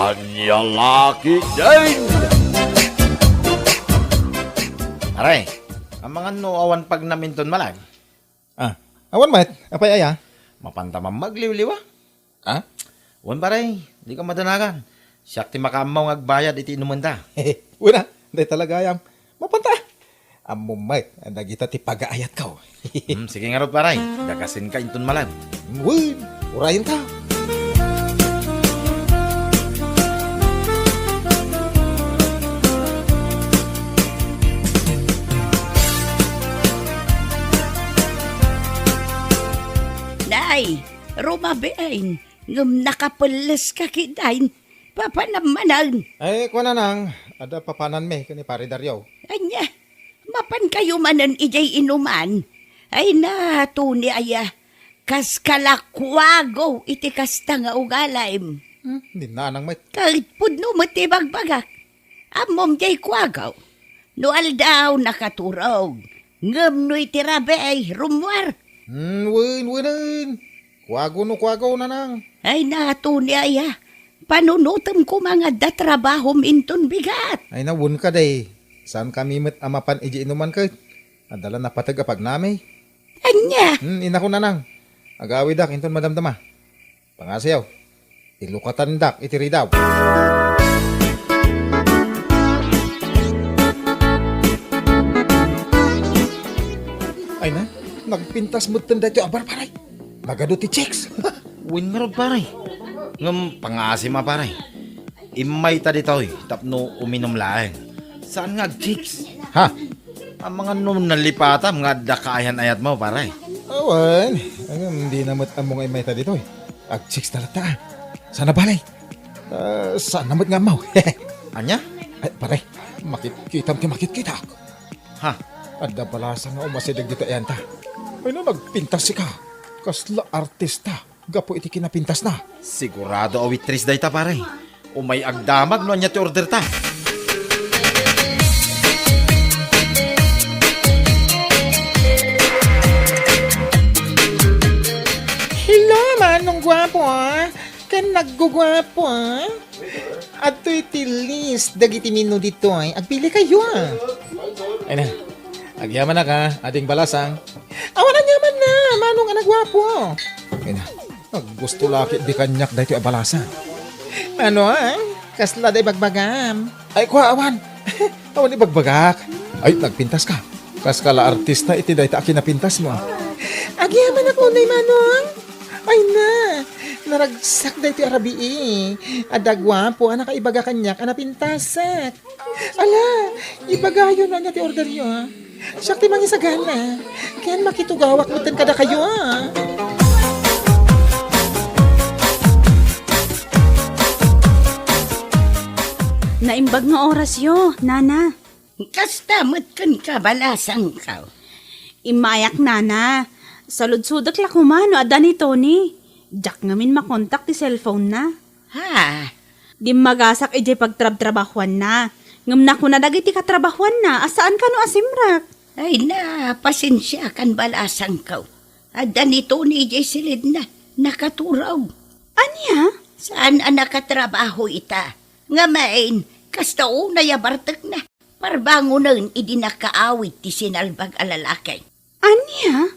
Kanyang laki din! Aray, ang mga awan pag naminton malag. Awan mat, apay aya? Mapantamang magliw-liwa. Ah? Wan paray, di ka madanagan. Siyak ti makamaw ngagbayad iti inumanda. Una, hindi talaga ayam. Mapanta. Amo mat, nagita ti pag-aayat ka. Sige nga rod paray, dagasin ka inton malag. Win, urayin ka. Nay, rumabein. Ngam nakapeles ka kidain. Papanamanan. Ay, kuha na nang, ada papanan me, kani pare Daryo. Anya, mapan kayo manan ijay inuman. Ay na, tuni aya. Kas kalakwago iti kasta nga ugalaim. Hindi na nang mat. Kahit pudno matibagbagak. Amom jay kwagaw. No aldaw nakaturog. Ngam no itirabe ay rumwar. Win. Kuwago na nang. Ay na, tuni aya. Panunutom ko mga datrabaho minton bigat. Ay nawun ka day. Saan kami mat amapan iji inuman ka? Adala na patagapag nami. Anya, Ina ko na nang. Agawi dak, inton madamdama. Pangasayaw. Ilukatan dak, itiri daw. Ay na, nagpintas mo tanda ito abar paray. Nagado ti checks. Win nga rod paray. Ngam pangasim paray. Imay ta ditoy, tapno uminom laeng. Saan nga chicks? Ha? Ang mga nalipata, mga dakayan ayat mo paray. Awan. Hindi namat among ay may ta dito eh. Ag chicks talata. Sana balay. Saan namat nga mau. Anya? Ay paray, makitkitam ti makitkita. Ha? Adda balasa nga umasidag dito yan ta. Ay no, nagpintas si ka. Kasla artista. Gapo iti kinapintas na. Sigurado awitris day ta paray. Umay agdamag no anya ti order ta. Hello, manong gwapo ah. Kan naggugwapo ah. At iti list, dagiti mino dito ay. Agpili kayo ah. Ay na, agyaman na ka, ading balasang. Awan yaman na, manong anak gwapo. Ay na, gusto laki di kanyak da ito abalasa. Ano ah? Kasla day bagbagam. Ay kuha awan. Awan di bagbagak. Ay, nagpintas ka. Kaskala artista iti day ta kinapintas mo. Agyaman ako na manong. Ay na, naragsak da iti arabi eh. Adagwapo, anak ibaga kanyak, anapintasak. Ala, ibagayo na niya ti order nyo ha. Siyak ti mangisagana. Kaya makitugawak mo kada kayo ha. Naimbag nga oras yo, nana. kastamot kan kabalasang ka. Imayak nana. Salud-sudak la kumano, ada ni Tony. Jack ngamin makontak ti cellphone na. Ha? Di magasak ije pagtrab-trabahuan na. Ngam na ko na dagiti katrabahuan na. Asaan ka no asimrak? Ay na, pasensya kan balasang ka. Ada ni Tony jay silid na, nakaturaw. Anya? Saan ang nakatrabaho ita? Nga main, kasta una yabartak na. Parbangunan idi nakaawit ti sinalbag alalakay. Anya?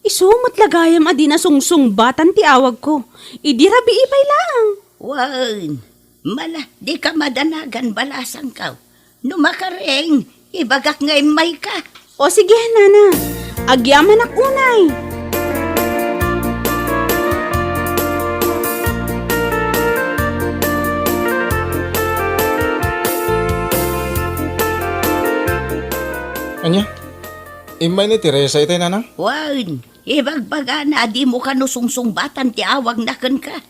Isumot lagayam adi na sungsung-batan ti awag ko. Idi rabi ipay lang. Wan, mala, di ka madanagan balasang ka. Numakareng, ibagak nga imay ka. O sige, nana. Agyaman ak unay. Anya? Imay ni Teresa itay nanang? Wan, ibagbaga na di mo ka nusungsung-batan ti awag na kan ka.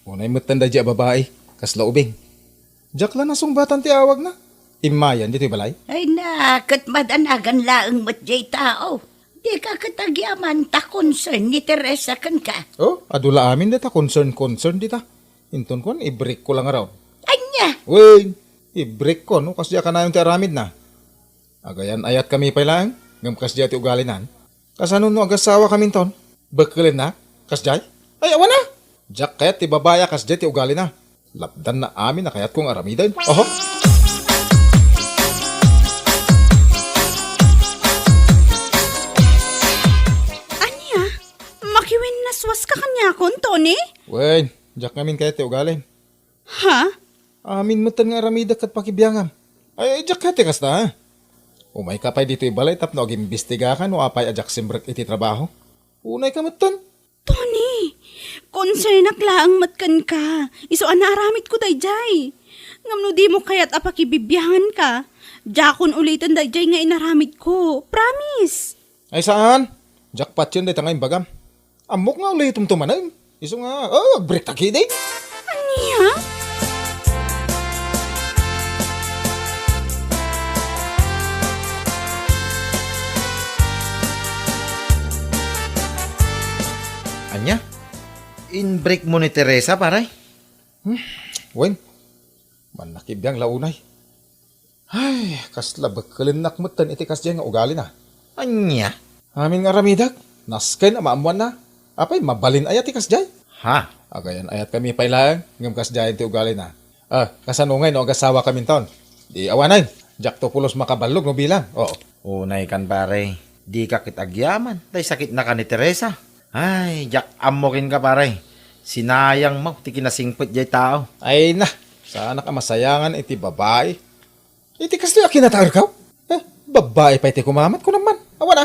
Unay matanda di babae, kasla ubing. Jack lang nasong batan ti awag na. Imayan dito balay. Ay na, kat madanagan laang matjay tao. Di ka katagyaman ta concern ni Teresa kan ka. Oh, adula amin dita, concern dita. Inton kon, i-break ko lang araw. Anya, Wait, i-break ko, no? Kasi ka na yung ti aramid na. Agayan ayat kami pa lang, ngam kasya ti ugalinan. Kasano no agasawa kami ton? Bakalin na, kasjay? Ay, awan na! Jack kaya ti babaya kasjay ti ugali na. Lapdan na amin na kayat kong aramidan. Oho. Anya? Makiwin naswas ka kanya kon, Tony? Wen, jak ngamin kayat ti ugalin. Ha? Amin matan nga aramida kat pakibiyangam. Ay, jak kati kas na. Umay ka pa'y dito ibalay tapno ag-imbestiga ka no apay ajak simbrek iti trabaho. Unay ka matan. Tony, concern laang matkan ka. Iso anaramit ko dayjay. Ngamno di mo kaya't apakibibiyangan ka. Jakon ulitan dayjay nga inaramit ko. Promise. Ay saan? Jackpot yun day tangay bagam. Amok nga ulit tumtumanan. Iso nga, break taki day. Anya? Anya? In-break mo ni Teresa, paray? Wen, manakibiyang launay. Ay, kasla bakkalin nakmutan iti kasya nga ugali na. Anya? Amin nga ramidak, nasken amaamuan na. Apay, mabalin ayat ti kasjay. Ha? Agayan ayat kami pailaan, ngam kasjay ti ugali na. Kasanungay no agasawa kami ton. Di awanay, jak to pulos makabalog no bilang. Oo. Unay kan, pare. Di ka kitagyaman. Day sakit na ka ni Teresa. Ay, jak amokin ka, pare. Sinayang mo, ti kinasingpit jay tao. Ay na, sana ka masayangan iti babae. Iti kasli akinataar ka? Babae pa iti kumamat ko naman. Awa na.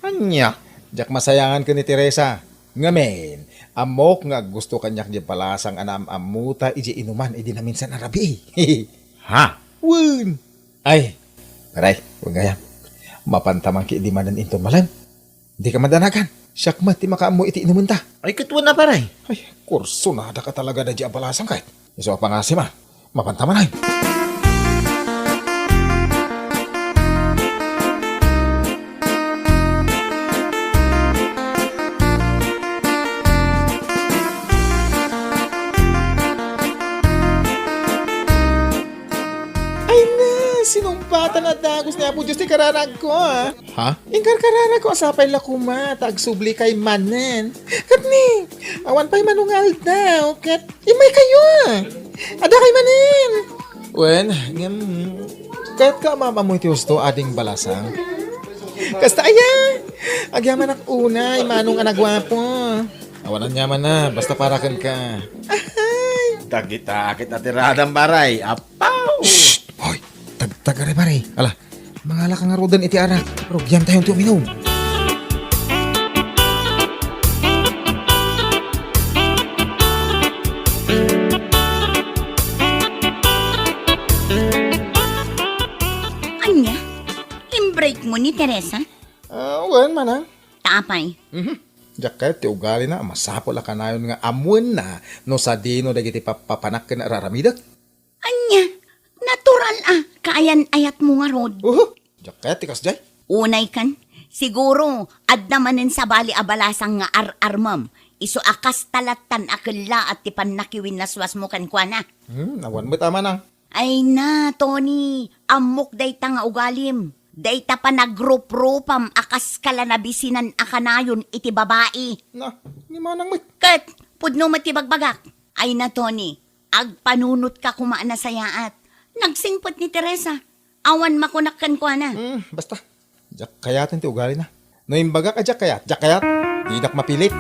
Anya? Jak masayangan ka ni Teresa. Ngamen, amok nga gusto kanyak di palasang anam amuta iji inuman iji na minsan arabi. Ha? Wun. Ay, paray, huwag gaya. Mapantamang ki di manan into malan. Di ka madanagan. Siyak mati makaamu iti inuman ta. Ay, katwa na, pare. Ay, kurso na ka talaga na di abalasang kahit. Iso pa nga si ma. Mapantaman ay. Sinumpatan at dagos niya po Diyos ti kararag ko, ha? Ha? Ingkar kararag ko, asapay lakuma, tagsubli kay manen. Kat ni, awan pa'y manungal daw, kat imay kayo, ada kay manen. Wen, kahit ka mamamoy ti husto ading balasang. Kasta aya, agyaman ak unay, manong anagwapo. Awanan yaman na, basta parakan ka. Ahay. Takit-takit na tiradang, paray. Apaw! Hoy, tagtagare pare. Ala, mga lakang arudan iti arak. Rugyam tayong tuminom. Anya? In-break mo ni Teresa? Wen, manang. Tapay. Jaket, ti ugali na, masapol ka na yun nga amuan na no sa dino dagiti papanak ka na raramidak. Anya? Natural kaayan ayat mo nga rod. Jaket, tikas jay. Unay kan, siguro, ad namanin sa bali abalasang nga ar-armam. Iso akas talatan akala at tipan nakiwin naswas mo kan kwa na. Nawan mo tama nang. Ay na, Tony, amok day ta nga ugalim. Day ta pa nagrup-rupam akas kala nabisinan akanayon iti babae. Na, ni manang mo. Kat, pudno matibagbagak. Ay na, Tony, agpanunot ka kumaan na sayaat. Nagsingpot ni Teresa. Awan makunakkan ko na. Basta, jak kayatin ti ugali na. No imbaga ka jak kayat, di dak mapilit.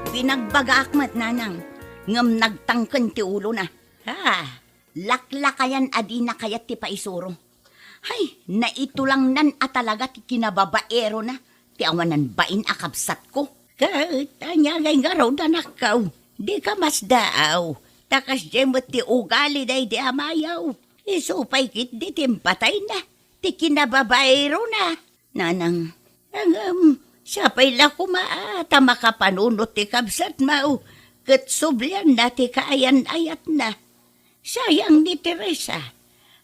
Binagbagaakmat nanang. Ngam nagtangken ti ulo na. Laklakayan adi na kayat ti paisuro. Hay, na ito lang nan talaga ti kinababaero na. Ti awanan bain akabsat ko. Tanya ngay nga raw na nakaw. Di ka mas daaw. Takas jemot ti ugali day di amayaw. Isupay kit di timpatay na. Ti kinababaero na. Nanang, sapay la kumaata makapanunot ti kabsat mau. Kat sublian na ti kaayan-ayat na. Sayang ni Teresa.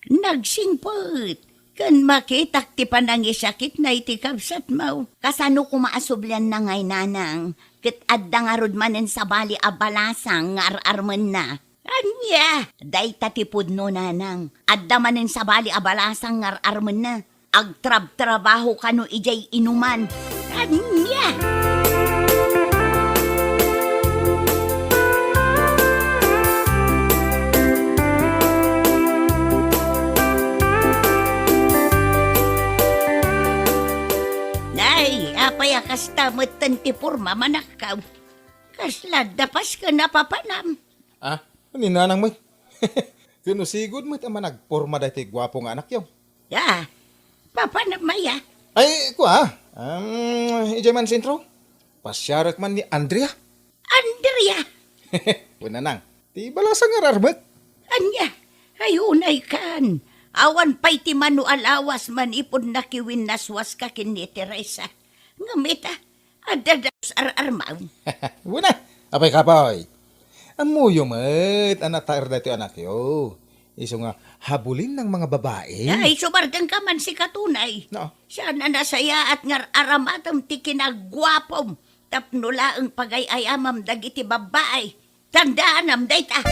Nagsingpot. Kan makitak ti panangisakit na iti kabsat mau. Kasano kumaasublian na ngay nanang. Kat adda nga rod manen sa bali abalasang nga ar-arman na. Anya, day tatipod no nanang. Adda manin sa bali abalasang ngar-arman na. Agtrab-trabaho ka no ijay inuman. Anya! Nay, apay akas tamot tantipur mamanakaw. Kasla dapas ka napapanam. Ah, ani nanang mo? Kuno sigud mo tama nagporma dati gwapong anak yaw. Ya, papanam maya. Ay, ijay man sentro. Pasyarak man ni Andrea. Andrea, Una nang, ti balasa nga rarmet. anya, ayunay kan. Awan pa'y ti manu alawas man ipod nakiwin naswas ka kin ni Teresa. Ngamita, adadas ar-armaw. Una, apay kapoy. Amuyo met, anak taer dati anak yo. Iso nga habulin ng mga babae. Ay, sumargang ka man si katunay. No. Siya na nasaya at ngar aramatam ti kinagwapom. Tapnula ang pagayayamam dagiti babae. Tandaan am dayta.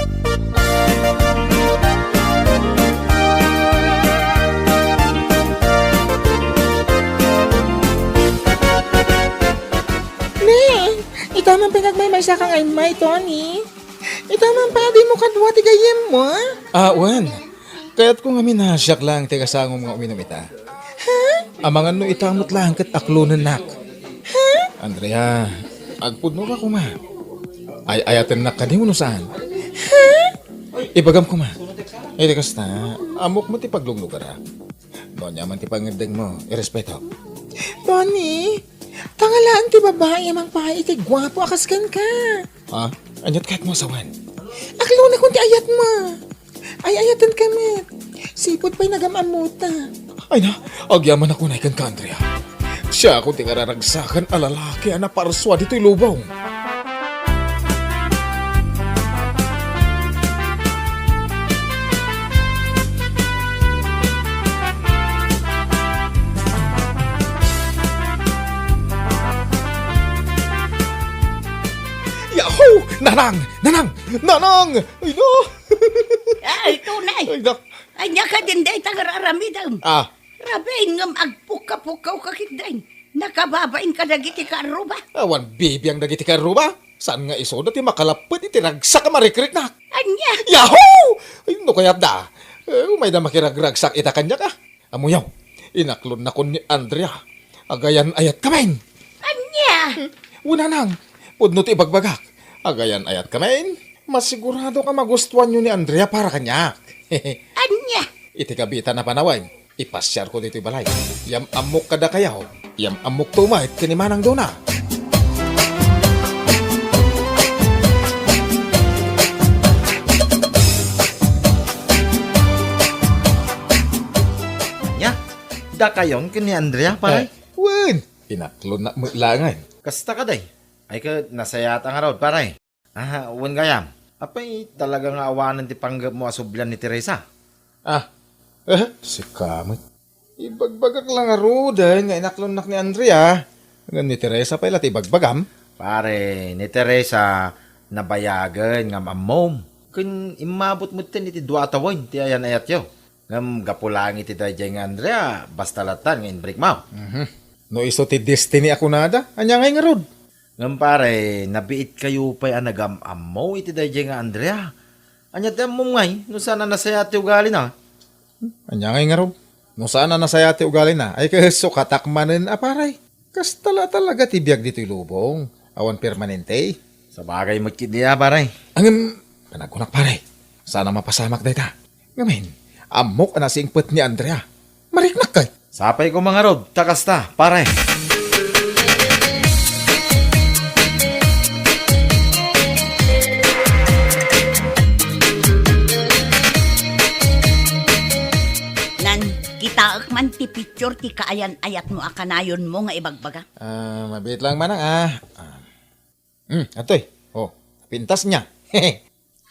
Ne, itaman pinagmaymaysa kang ay may, Tony. Itaman pa, di mo kadwa ti gayem mo, Wan. Kaya't kung amin nasyak lang, tiga sangom nga uminom ita. Amangan no itamot lang kat aklunan nak. Andrea, agpudno ka kuma. Ay ayatan nak ka di mo no saan. Ibagam kuma. Iti kasta, amok mo ti pagluglugar. Doon yaman ti pangedeng mo, irespeto. Tony, tangalaan ti babae amang pahay iti gwapo akaskan ka. Ha? Anyat kahit mo sawan. Aklo na kung ti ayat mo. Ay ayatan kami. Sipot pa'y nagamamuta. Ay na, agyaman ako na ikan ka, Andrea. Siya kung ti kararagsakan alalaki na parswa dito'y lubaw. Yahoo! Nanang! Nanang! Nanang! Ay no! Ay, tunay. Ay nak! Anya ka din day tangararamidaw. Ah, Rabain ngam agpuka-pukaw kakit day. Nakababain ka dagiti karuba. awan bibi ang dagiti karuba. Saan nga iso dati makalapit iti ragsak ka marikrik na. Anya, Yahoo! Ay no kayat da. Umay na makiragragsak ita kanya ka. Amuyaw, inaklon na kun ni Andrea. Agayan ayat kamain. anya. Una nang, pudno ti bagbagak. Agayan ayat kamain. Masigurado ka magustuhan nyo ni Andrea para kanya. Anya. Iti kabita na panaway. Ipasyar ko dito balay. Yam amok kada kayaw. Yam amok tumait kinimanang doon na. Nya, da kayon kini Andrea paray. Wen, inaklon na mulangan. Kasta ka day. Ay ka nasayata nga raw paray. Wan gayam. Apay talagang awanan ti panggap mo asublan ni Teresa. Si Kamot. Ibagbagak lang arudan nga inaklon nak ni Andrea. Nga ni Teresa pa ilat ibagbagam. Pare, ni Teresa nabayagan nga mamom. Kun imabot mo tin iti dua tawon ti ayan ayat yo. Ngam gapulang iti dayjay nga Andrea basta latan nga inbreak mo. No iso ti destiny ako nada. Anya ngay nga rod. Ngam pare, nabiit kayo pa'y anagam-amaw iti dayjay nga Andrea. Anya ti mo ngay, no sana nasaya ti ugali na. Anya ngay nga rod. No saan na nasayati ugali na. Ay kaso katakmanin aparay. Kas talaga ti biyag dito'y lubong. Awan permanente. Sa bagay magkit niya pare. Ang panagunak pare. Sana mapasamak dayta. Ngamin, amok na singpet ni Andrea. Mariknak kay. Sapay ko mga rod, takasta, pare. Nan, kitaak man ti picture ti kaayan ayat mo akanayon mo nga ibagbaga. Mabit lang manang atoy. Oh, pintas niya.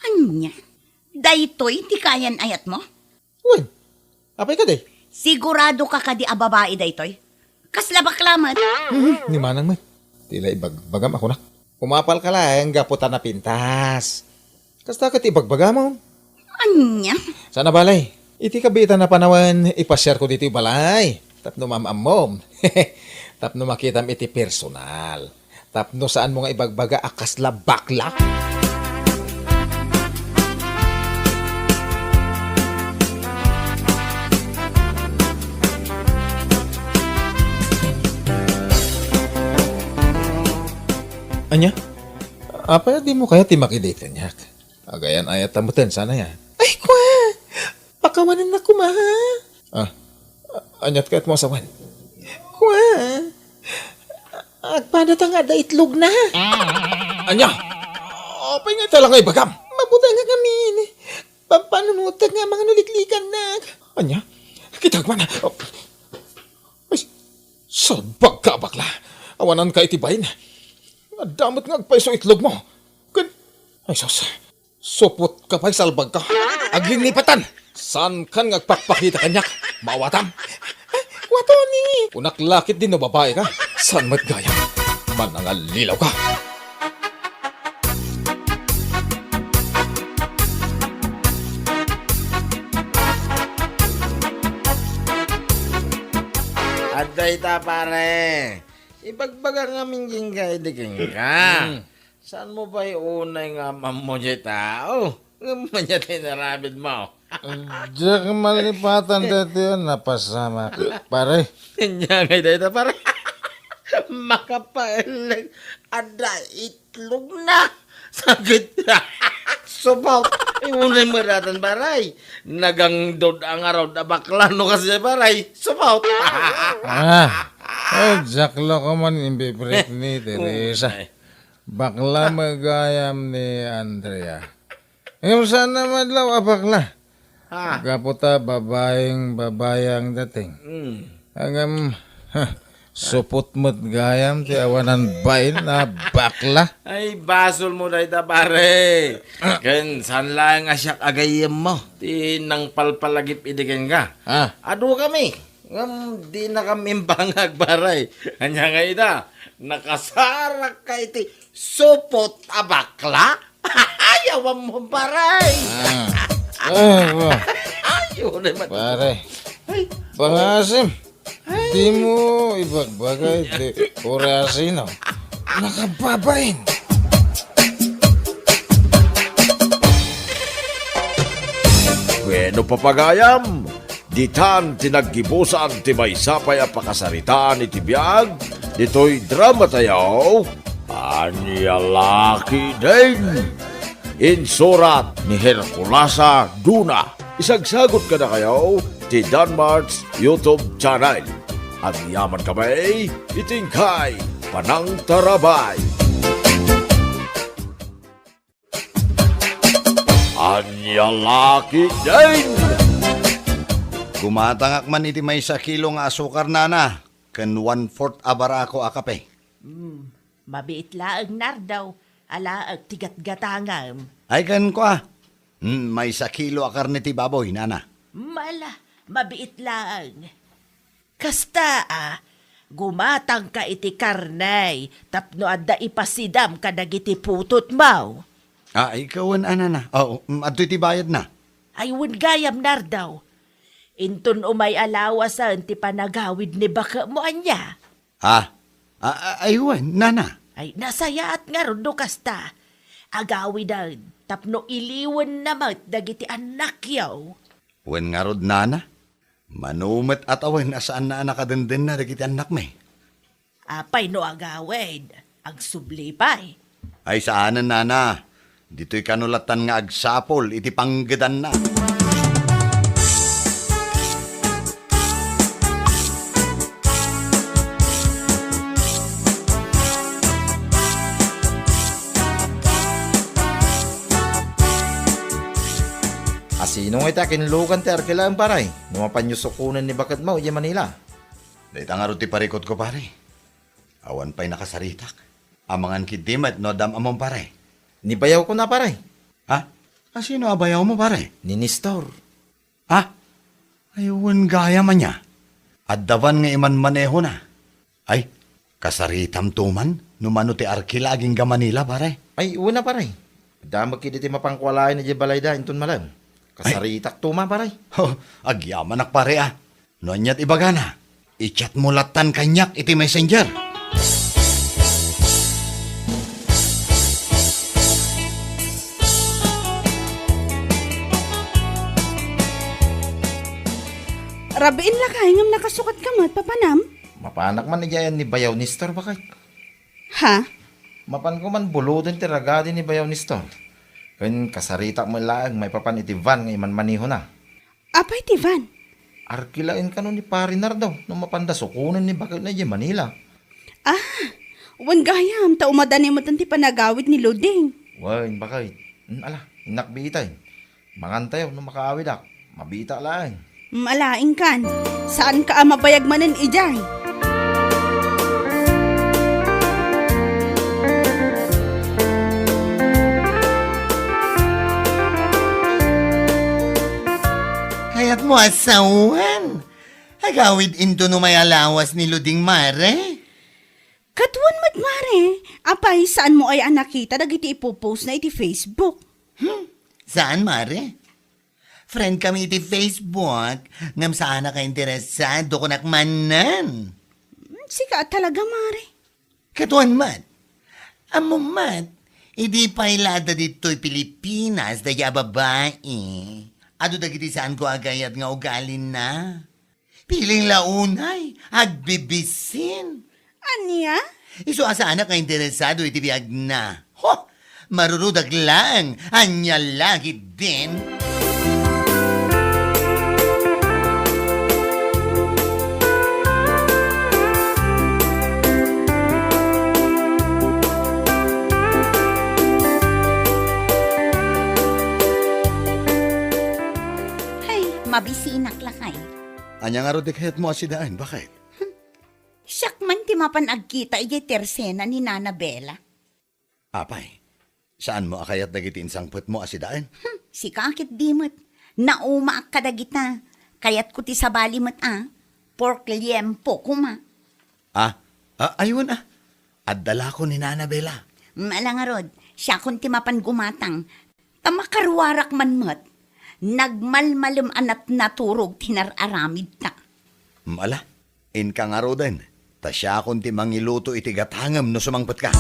Anya, daytoy ti kaayan ayat mo? Uy, apay ka day. Sigurado ka kadi a babae daytoy? Kasla baklamat. Ni manang mo. Tila ibagbagam ako na. Umapal ka lang, gaputan na pintas. Kasta ka ibagbaga mo. Anya? Sana balay. Iti kabita na panawan, ipasyar ko dito yung balay. Tapno mamamom. Tapno makitam iti personal. Tapno saan mo nga ibagbaga akasla bakla. Anya? Apa di mo kaya timakidate niya? Agayan ayat tamutin sana yan. Ay, kwa! Pakawanan na kumaha. Anyat ka't mo asawan. Kwa! Agpadatang nga da itlog na. Anya! Apay nga talang ay bagam. Mabuta nga kami. Papanunutag nga mga nuliklikan na. Anya? Kitag man. Ay, sabag ka bakla. Awanan ka itibayin. Damot nga agpaiso itlog mo. Ay, sos. Supot ka pa'y salbag ka. Agling nipatan. San kan ngagpakpakita kanyak? Mawatam. Wato ni. Unaklakit din no babae ka. San matgaya? Manangalilaw ka. Aday ta pare. Ibagbaga nga mingging ka, idiging ka. Saan mo ba unay nga mo dyan tao? Nga niya tinarabid mo. Diyak malipatan dito yun, napasama ka. Pare, Kanya nga dito pare. Makapalag. Ada itlog na. Sakit na. Subaw. Unay maratan paray. Nagang dod ang araw na bakla no kasi paray. Subaw. jaklo ko man imbibrit ni Teresa. Bakla magayam ni Andrea. Yung sana madlaw bakla. Ha? Kaputa babayang dating. Hanggang supot mo't gayam ti awanan bain na bakla. Ay, basol mo na ita, pare. Ken, saan lang asyak agayem mo? Ti nang palpalagip idikin ka. Ado kami. Ngam, di na kami bangag, paray. Kanya nga ita, nakasarak ka iti supot abakla? Ayawan mo, paray. Ayaw naman. Pare, pangasim. Di mo ibagbagay di orasino. Nakababain. Bueno papagayam, ditan tinaggibusan ti may sapay a pakasaritaan iti biyag, dito'y drama tayaw, Anyalaki din. Insurat ni Herculasa Duna. Isagsagot ka na kayo ti Danmarks YouTube channel. At yaman kamay, itingkay, panang tarabay. Anyalaki din. Gumatangak man iti may 1 kilo nga asukar nana, ken 1/4 abara ako akape. Mabiit laang nardaw, alaag tigat-gatangam. Ay ken ko may 1 kilo akar ti baboy nana. Mala, mabiit laang. Kasta gumatang ka iti karnay, tapno adda ipasidam ka dagiti putot mau. Ikawan anana. Adto iti bayad na. Ayun gayam nardaw. Inton umay alawasan ti panagawid ni baka mo anya. Aywan, nana. Ay nasayaat nga ron do kasta. Agawidan, tapno iliwan namat dagiti anak yaw. Wen nga rod nana. Manumet at awan asaan na anak kadenden na dagiti anak may. Apay no agawid, ang sublipay. Ay saanan nana. Dito'y kanulatan nga agsapol iti panggedan na. Asino nga ita kinlugan ti arkilaan paray. Numapanyusukunan ni Bakat Mau, iya Manila. Dahit nga ti parikot ko pare. Awan pa'y nakasaritak. Amangan kidimat no dam among pare. Nibayaw ko na paray. Sino abayaw mo pare? Ni Nestor. Ayun gaya man niya. Addawan nga iman maneho na. Ay, kasaritam tuman, numano ti arkila aging ga Manila pare. Ay, una paray. Damag kiti mapangkwalain na di balay da, inton malam. Kasaritak tuma, paray. Oh, agyaman pare ah. Nonyat ibagana. I-chat mo latan kanyak iti messenger. Rabiin la kay ngam nakasukat ka mat, papanam? Mapanak man niya ni Bayaw ni Store bakay. Ha? Mapan ko man buludin ti ragadi ni Bayaw ni Store. Kan kasaritak mo lang may papan iti van nga iman maniho na. Apay tivan? Arkilain ka no ni Parinar daw nung mapanda sukunan ni bakit na di Manila. Wan gayam, ta umadani mo tanti panagawid ni Loding. Wain bakay. Ala, inakbitay. Mangantayo nung makaawid ak. Mabita lang. Malaing kan, saan ka mabayag manen ijay? Kaya't mo asawan. Agawid into no may alawas ni Luding Mare. Katuan mat mare, apay saan mo ay nakita dagiti ipopost na iti Facebook? Saan, Mare? Friend kami iti Facebook. Ngam saan na ka interesado ko nakmanan. Sika talaga mare. Katuan mat. Amo mat. Idi pa ilada dito'y Pilipinas daya babae. Ado dagiti saan ko agayat nga ugalin na. Piling launay, agbibisin. Anya? Iso asaan ka interesado iti biyag na. Ho! Marurudag lang, anya lagi din. Hay, mabisinak lakay. Anya nga rodik hayat mo asidaan, bakit? Siyak man ti mapanagkita iti tersena ni Nana Bella. Apay, saan mo akayat dagiti insangput mo asidaan? Si kakit dimot. Nauma ak kadagita. Kayat ko ti sabali mat Pork liempo kuma. Ayun ah. Addala ko ni Nana Bella. Malangarod, siya kun ti mapan gumatang. Tamakarwarak man mat. Nagmalmalum anat naturog tinararamid ta. Mala, in ka nga ro din. Ta siya kung ti mangiluto iti gatangam no sumangput ka.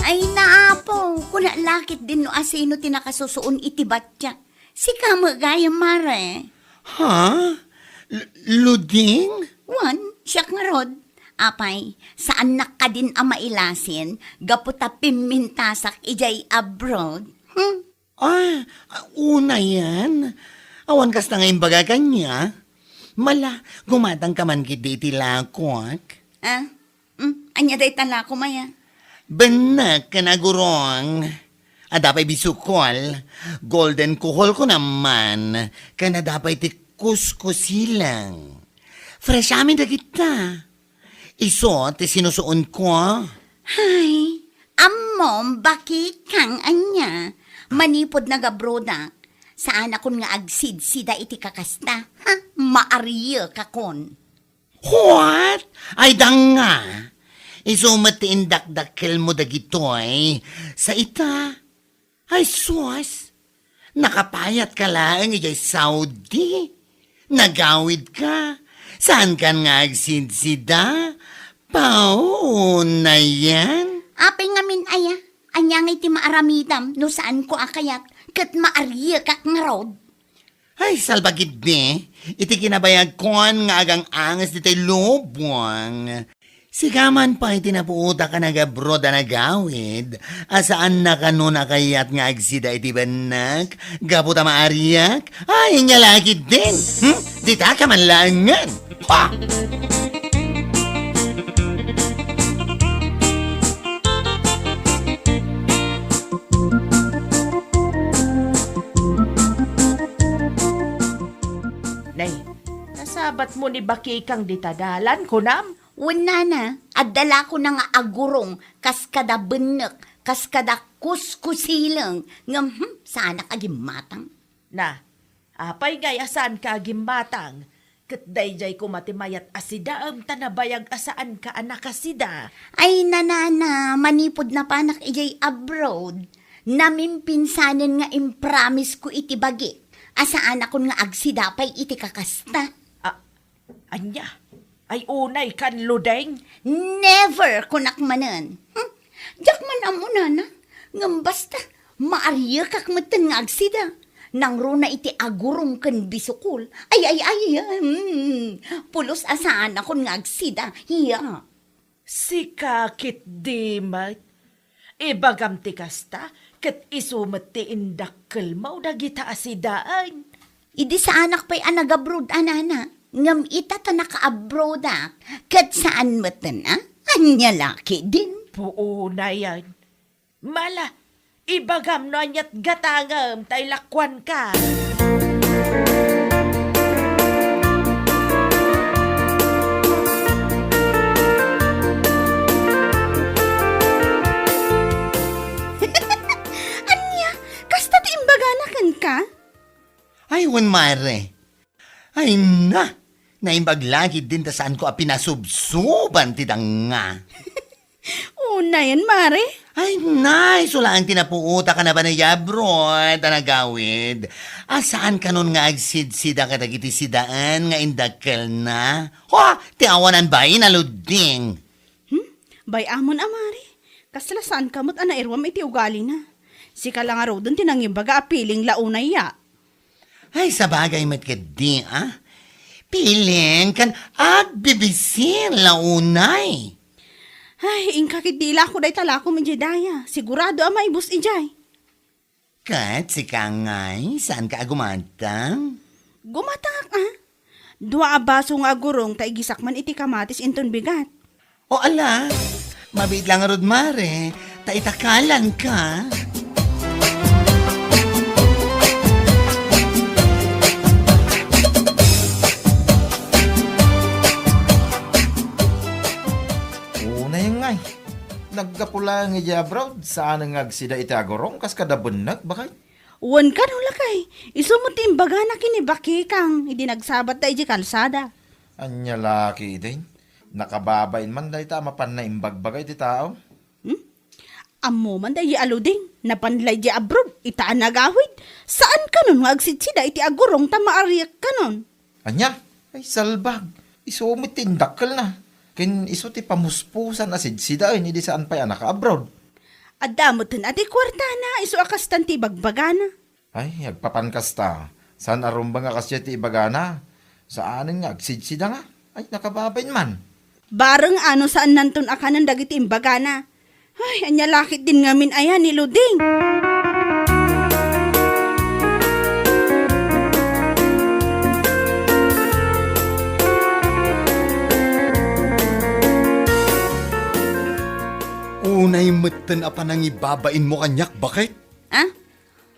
Ay naapo, kuna lakit din no asino tinakasusuon iti batya. Si kamo gaya mare. Ha? Luding? Wan, siya nga rod. Apay, saan na ka din ang mailasin, gaputa pimintasak ijay abroad? Una yan. Awan kas na ngayon baga kanya. Mala, gumatang ka man kiti tilakot. Anya day tala ko maya. Benak ka na gurong. Adapay bisukol. Golden kuhol ko naman. Kana dapay ti kuskusilang. Fresh amin na kita. Iso, ti sinusuon ko. Hay, amom, bakit kang anya? Manipod na gabroda. Saan akon nga agsid-sida iti kakasta? Maariya kakon. What? Ay danga. Iso matiindak-dakkel mo dagitoy. Sa ita. Ay sus. Nakapayat ka lang ijay Saudi. Nagawid ka. Saan ka nga agsid-sida? Paon na yan? Apay ngamin aya, anyang iti maaramidam, no saan ko akayat, kat maariya kak nga rod. Ay, salbagid ni. Iti kinabayag kon nga agang angas dito'y lubwang. Sigaman pa iti napuuta ka nagabroda na gawid. Asaan na ka no nakayat nga agsida iti banak? Gaputa maariyak? Ay, nga lagi din. Dita ka man langan. Ha! Nay, nasabat mo ni Baki kang ditadalan ko nam? Wala na, adala ko na nga agurong, kaskada benek, kaskada kuskusilang, nga sana kagimatang. Na, apay gaya saan ka agimbatang? Kat dayjay ko matimayat asida am tanabayag asaan ka anak asida. Ay nanana, manipod na panak ijay abroad. Namimpinsanan nga impromise ko iti bagi. Asaan akon nga agsidapay iti kakasta. Anya, ay unay kan ludeng. Never kunak manan. Diyak man amo nana. Ngam basta, maariya kak matan nga agsida. Nang runa iti agurong kan bisukul. Ay. Pulos asaan akon nga agsida. Hiya. Si kakit di mat. Ibagam ti kasta, kat isumat ti indakkel mo dagita asidaan. Idi sa anak pa'y anagabrod anana. Ngam ita ta naka-abroad kat saan matan Anya laki din. Puuna yan. Mala, ibagam no anyat gatangam tay lakwan ka. Kasta ti imbaganakan ka? Ay, wan mare. Ay na, naimbaglagid din ta saan ko pinasubsuban ti danga. Una yan, Mare. Ay, nay, sulaan tinapuuta ka na ba na yabro, tanagawid? Asaan ka nun nga agsidsida ka dagiti sidaan nga indakkel na? Ho, ti awanan ba inaluding? Bay amon, Mare. Kasla saan kamot anairwam iti ugali na. Si ka lang araw dun tinangimbaga apiling launay ya. Ay, sa bagay matkadi, ah? Piling kan agbibisin launay. Ay, ingkakidila ko day tala ko medyo daya. Sigurado ang maibus ijay. Kat, si Kangay, saan ka agumantang? Gumatang Dua abaso nga gurong ta igisak man iti kamatis inton bigat. O ala, mabit lang rod mare, taitakalan ka. Una yung ngay. Nagkapula nga dya abroad. Saan nga agsida iti agorong kas kadabunag bakay? Wan ka no lakay. Isumot imbaga na kinibaki kang hindi nagsabat ta iti kalsada. Anya laki din. Nakababain man dahi tama pan na imbagbagay ti tao. Amo man dahi aluding. Napanlay di abroad. Itaan nagawid. Saan ka nun magsitsida iti agurong ta maariyak ka nun? Anya? Ay salbag. Isumit tindakkel na. Kin iso ti pamuspusan asid-sida hindi saan pa anak abroad. Adamotin ati kwarta na. Iso akastan ti bagbagana. Ay, agpapankas ta. Saan arumba nga kasya ti ibagana? Saan nga agsid-sida nga? Ay, nakababain man. Bareng ano saan nantun akanan dagiti imbagana. Ay, anya lakit din ngamin ayan ni Luding. Unay matan apa nang ibabain mo kanyak, bakit?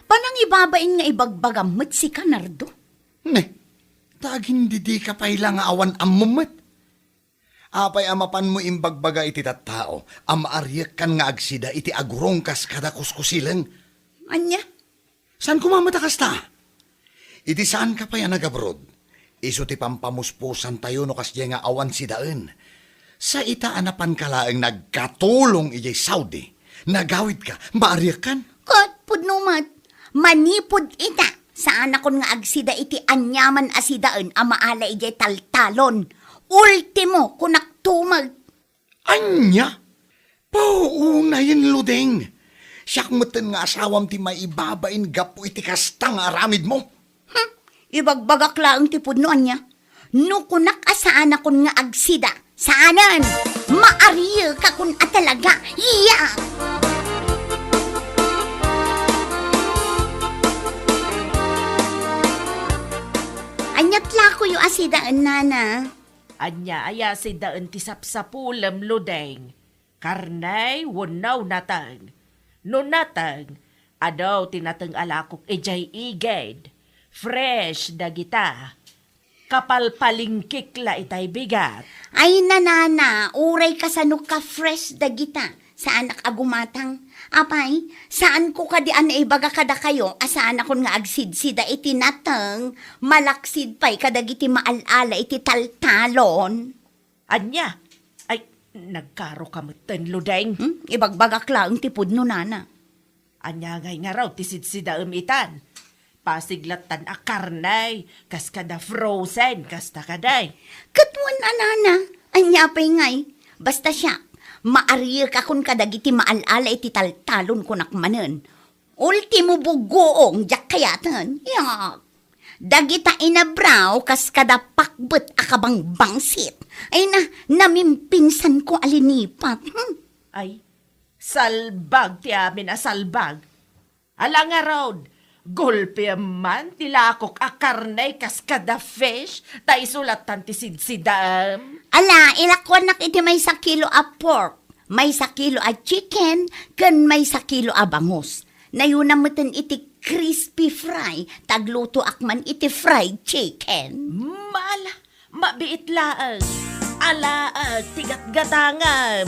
Panang ibabain nga ibagbagam met si Kanardo. Ne, tagin di ka pa ilang awan amumat. Apay amapan mo imbagbaga iti tattao, amaaryak kan nga agsida iti agurong kas kada kuskusilang. Anya? Saan kumamatakas ta? Iti saan ka pa yan nagabrod? Iso ti pampamuspusan tayo no kasya nga awan sidaan. Sa itaanapan ka laang nagkatulong ijay Saudi. Nagawid ka, maaryak kan? Kat pudnumat. Manipod ita. Saan akon nga agsida iti anyaman asidaan amaala ijay taltalon. Ultimo kunak tumag. Anya? Paunayin ludeng. Siyak matan nga asawam ti maibabain gapo iti kastang aramid mo. Ibagbagak laang ti pudnoan niya. No kunak asaan akon nga agsida. Saanan? Maariya ka kun atalaga. Iya! Anyat lako yung asidaan, nana. Anya aya si daan ti sapsapulam ludeng. Karnay wunaw natang. No natang, adaw tinatang alakok ejay iged. Fresh dagita. Kapal palingkik la itay bigat. Ay nanana, uray ka sa ka fresh dagita. Saan agumatang? Apay, saan ko kadian na ibaga kada kayo? Asaan akon nga agsidsida iti natang, malaksid pa'y kadagiti maalala iti taltalon. Anya, ay, nagkaro kamutan, Ludeng. Ibagbagak lang tipod no nana. Anya ngay nga raw, tisid-sida umitan. Pasiglatan a karnay, kas kada frozen, kas takaday. Katwan anana, anya pa'y ngay. Basta siya, maarir ka kun kadagiti maalala iti taltalon ko nakmanen. Ultimo bugoong jak kayatan. Yak. Dagita inabraw kas kada pakbet akabang bangsit. Ay na, namimpinsan ko alinipat. Ay, salbag ti amin a salbag. Ala nga raw, golpe man tilakok a karnay kas kada fish, ta isulatan ti sidsidam. Ala, ilakwan nak iti may sa kilo a pork, may sa kilo a chicken, kan may sa kilo a bangus. Nayunamatan iti crispy fry, tagluto akman iti fried chicken. Mala, mabiit laang. Ala, tigat-gatangam.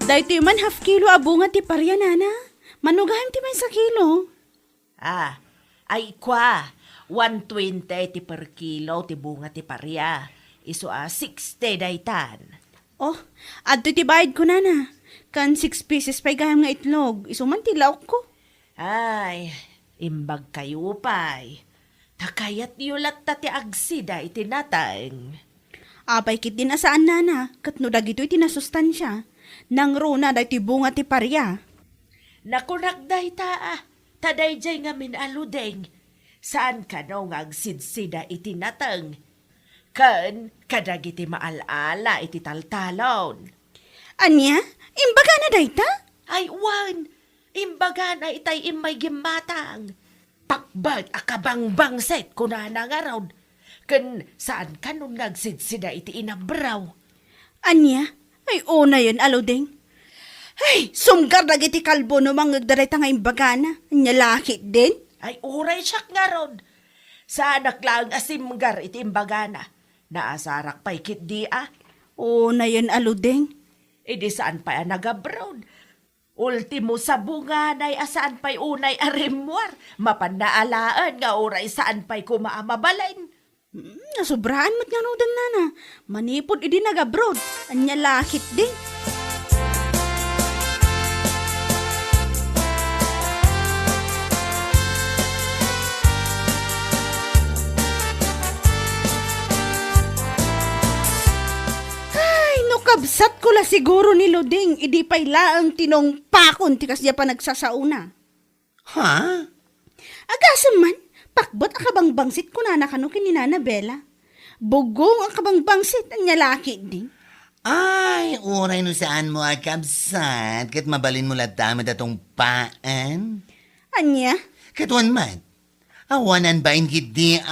Dahito man half kilo abunga ti parya, nana. Manugahan ti man sa kilo. Ay kwa, 120 ti per kilo ti bunga ti parya. Iso 60 daytan. Oh, adto ti bayad ko, nana. Kan 6 pieces pa'y gaham nga itlog. Isuman ti laok ko. Ay, imbag kayo pa'y. Takayat yulat ta ti agsida iti natang. Apay kit din asaan, nana. Katno dagito iti nasustansya. Nang runa da ti bunga ti parya. Nakunak dayta taday jay nga minaludeng. Saan ka no nga agsidsida iti natang? Kan, kadagiti maalala iti taltalon. Anya? Imbaga na dayta? Ay, wan! Imbaga na itay imay gimatang. Takbag akabang set kunana nga raw. Kan, saan ka nung nagsidsida iti inabraw? Anya? Ay, una yun, aludeng. Ay, sumgar dagiti kalbo no mangagdaray ta nga imbaga na. Anya lakit din? Ay, uray siyak nga raw. Sa anak lang asimgar iti imbaga na. Naasarak pa'y kit di Una yun, aludeng. Idi saan pa nagabrown? Ultimo sa bunga na'y asaan pa'y unay arimwar. Mapanaalaan nga oray saan pa'y kumaamabalain. Nasubraan mo't nga nudang, nana. Manipod idi nag-abroad. Anya lakit din. Kabsat ko la siguro ni Luding, idi pa'y laang tinong pakon tikas niya pa nagsasauna. Ha? Agasam man, pakbot akabang bangsit ko na nakano kini Nana Bella. Bugong akabang bangsit, anya laki din. Ay, uray no saan mo akabsat, kat mabalin mo latamad atong paan. Anya? Katuan man, awanan ba di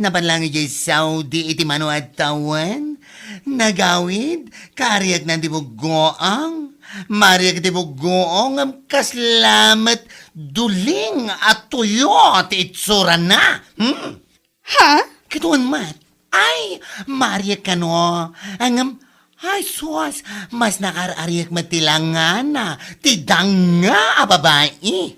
Napanlangi jay Saudi iti mano at tawan? Nagawid, kariyag ng dibugoang, mariyag dibugoong, kaslamat duling at tuyo ti itsura na. Ha? Katuan mat, ay, mariyag ka no, ay, sus, mas nakarariyak matilangan na, tidanga a babae.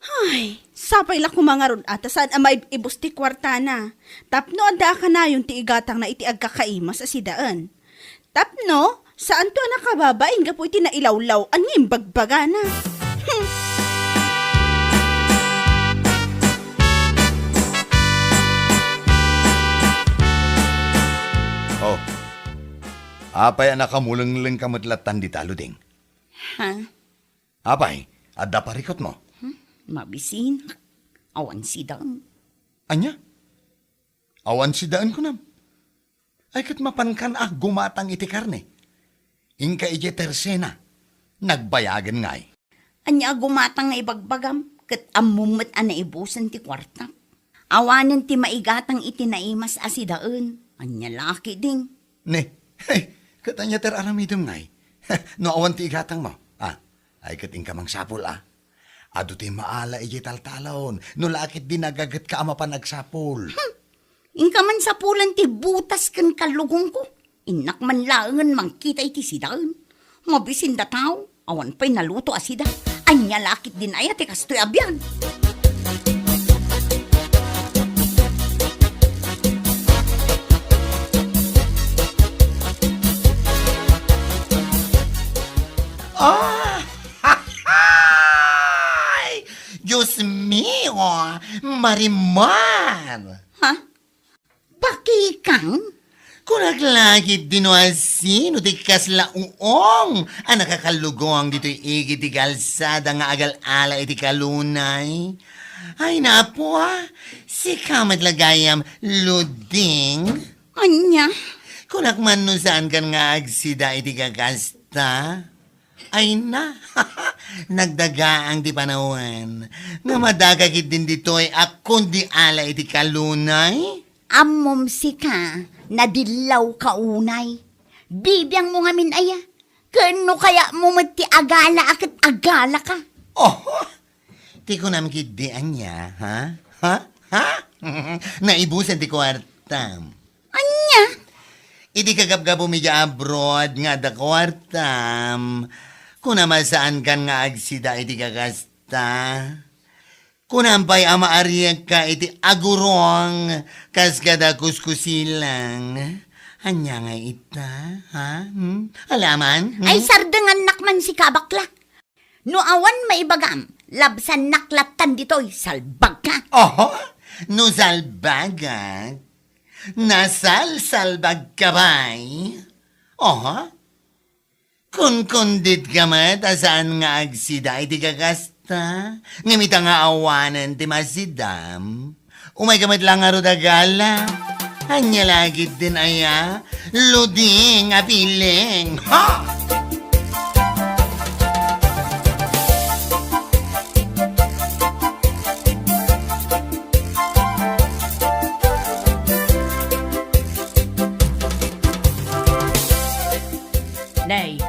Ay, sapay la kumangaron ata saan amay ibusti kwarta na. Tapno anda ka na yung tiigatang na iti agkakaimas sa sidaan. Tapno, saan to nakababain ka po iti nailawlaw aning bagbaga na. Oh, apay anak kamuleng-leng kamutlatan di talo ding. Ha? Apay, adda parikot mo. Mabisin. Awan sidang. Anya? Awan si daan ko nam. Ay kat mapankan gumatang iti karne. Inka ije tersena. Nagbayagan ngay. Anya gumatang nga ibagbagam. Kat amumat na ibusan ti kwarta. Awanan ti maigatang iti naimas asidaan. Anya laki ding. Ne, kat anya ter aramidom ngay. No awan ti igatang mo. Ay kat inka mang sapul Ado ti maala ije taltalon. No lakit din nagagat ka ama pa nagsapul. Inka man sa pulan ti butas kan kalugong ko. Inak man laangan mangkita iti sidaan. Mabisin da tao, awan pa'y naluto asida. Anya lakit din ay ati kastoy abyan. Ah! Ay! Diyos mio! Marimar! Ha? Pakikang? Kung naglagit din o asino, di kasla uong, ang nakakalugong dito'y igit di kalsada nga agal-ala iti kalunay. Ay napo si kamat lagayam luding. Anya? Kung nakman no saan kan nga agsida iti kakasta. Ay na, nagdagaang di panahon. Nga madagagit din dito'y akong di ala iti kalunay. Amom si ka, nadilaw ka unay. Bibiyang mo ngamin aya. Kano kaya mo mati agala akit agala ka? Oh, di ko namin kidian niya, ha? Ha? Ha? Naibusan di kwartam. Anya? Idi kagab-gabo medya abroad nga da kwartam. Kung namasaan kan nga agsida iti kagasta. Kung nampay ama ariyak ka iti agurong kas kada kuskusilang. Anya nga ita, ha? Alaman? Ay sardangan nakman si kabakla. No awan maibagam, labsan naklatan dito'y salbag ka. Oh, no salbagag. Nasalsalbag ka ba'y? Oh, kung kundit ka mat, asaan nga agsida iti kakasta? Ngamita nga awanan ti masidam. Umay kamat lang nga rodagala. Anya lagit din aya, luding apiling. Ha? Nay,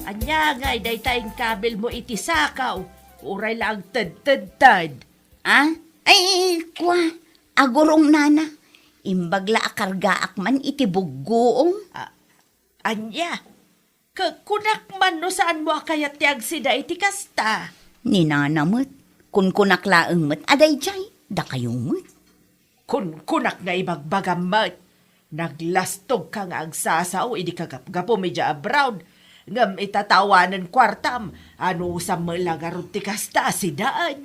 anya ngay day tayong kabel mo iti sakaw. Uray lang tad. Ah? Ay, kwa. Agurong nana. Imbagla akargaak man iti buggoong. Anya, kunak man no saan mo akayat ti agsida iti kasta. Ninanamot. Kun kunaklaang mat aday jay. Da kayo mat. Kunak nga ibagbagamat. Naglastog ka nga agsasaw, idi kagapgapo medya abroad. Ngam itatawanan kwartam, ano sa malagarot ti kasta si daan.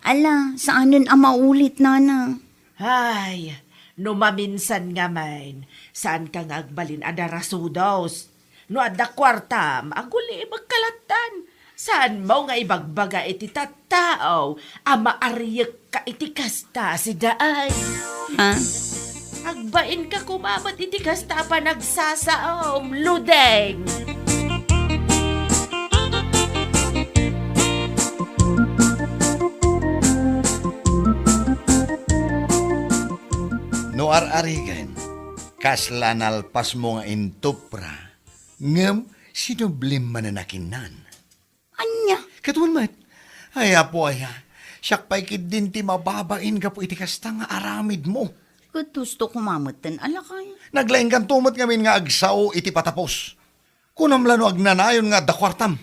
Ala, saanan ang maulit, nana? Ay, no maminsan nga man, saan ka nga agbalin ada rasudos? No ada kwartam, aguli magkalatan. Saan mo nga ibagbaga iti tattao, ama ariyak ka iti kasta si daan. Ha? Agbain ka kumamat iti kasta pa nagsasaom, ludeng! No ar-arigan, kasla nalpas mo nga intupra, ngam sinublim mananakinan. Anya? Katuan mat, ay apo aya, siyak pa'y din ti mababain ka po iti kasta nga aramid mo. Gusto kumamatan, ala kayo. Naglaing kan tumot ngamin nga agsaw iti patapos. Kunam lano agnanayon nga dakwartam.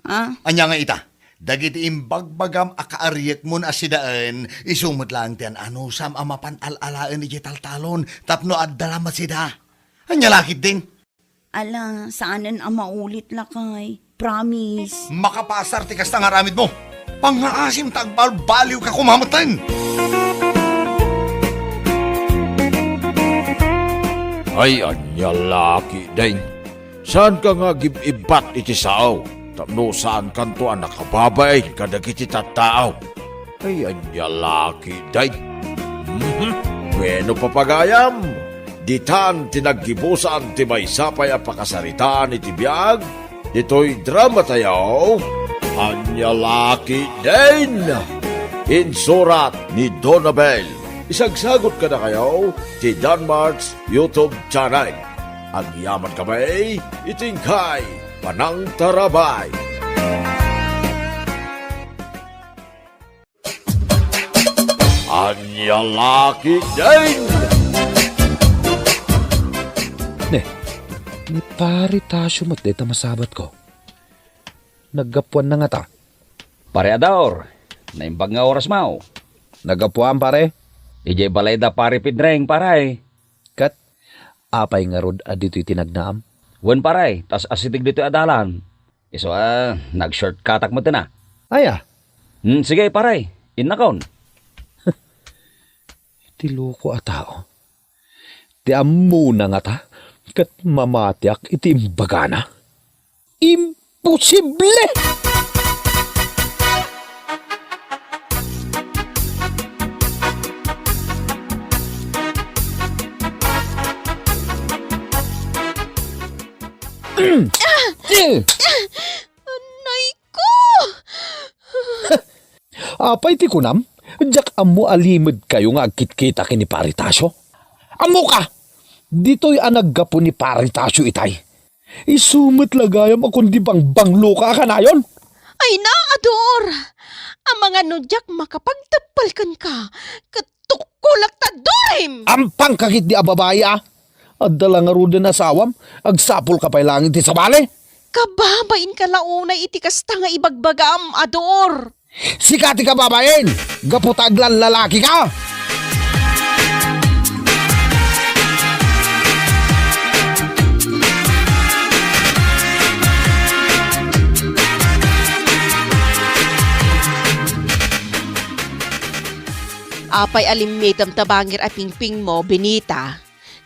Ha? Anya nga ita, dagiti imbagbagam akaariyak mo na asidaan, isumot lang tiyan ano sam amapan alalaan iti taltalon, tapno addala masida. Anya lakit din. Ala, saanan ang maulit lakay? Promise. Makapasar ti kasta nga aramid mo. Pangaasim tagbal-baliw ka kumamatan. Ay, anya laki din. Saan ka nga gibibat iti sao? Tapno saan kanto ang nakababay kadagiti tattao? Ay, anya laki din. Bueno papagayam, ditan tinaggibusan ti may sapay a pakasaritaan iti biyag, dito'y drama tayo, anya laki din. Insurat ni Donabel. Isagsagot ka na kayo ti Danmarks YouTube channel. Ang yaman kamay, itingkay, panang tarabay. Anya laki din. Ni pare tasyo mo't deta masabat ko. Naggapuan na nga ta. Pare Ador, naimbag nga oras mau. Nagapuan pare. Ijay balay da pare pidreng paray. Kat, apay nga rod adito itinagnaam. Wen paray, tas asitig dito adalan. Iso nag-shortcutak mo na. Aya, Sige paray, innakaon. ti loko a tao. Ti amuna nga ta, kat mamatiak iti imbagana. Imposible! Nay ko! Apay ti kunam, jak amo alimod kayo nga agkit-kita kini Paritasyo. Amo ka! Dito'y anaggapo ni Paritasyo itay. Isumit lagayam akong di bang banglo ka kanayon. Ay na, Ador! Ang mga nudyak makapagtapalkan ka. Katukulak ta dorim! Ampang kakit di ababae ah. Adala nga ruda na sawam, agsapol ka pa'y langit ti sabali. Kababain ka launay iti kasta nga ibagbagam, Ador! Sikati ka babayin! Gaputaglan lalaki ka! Apay alimidam tabangir at pingping mo, Benita.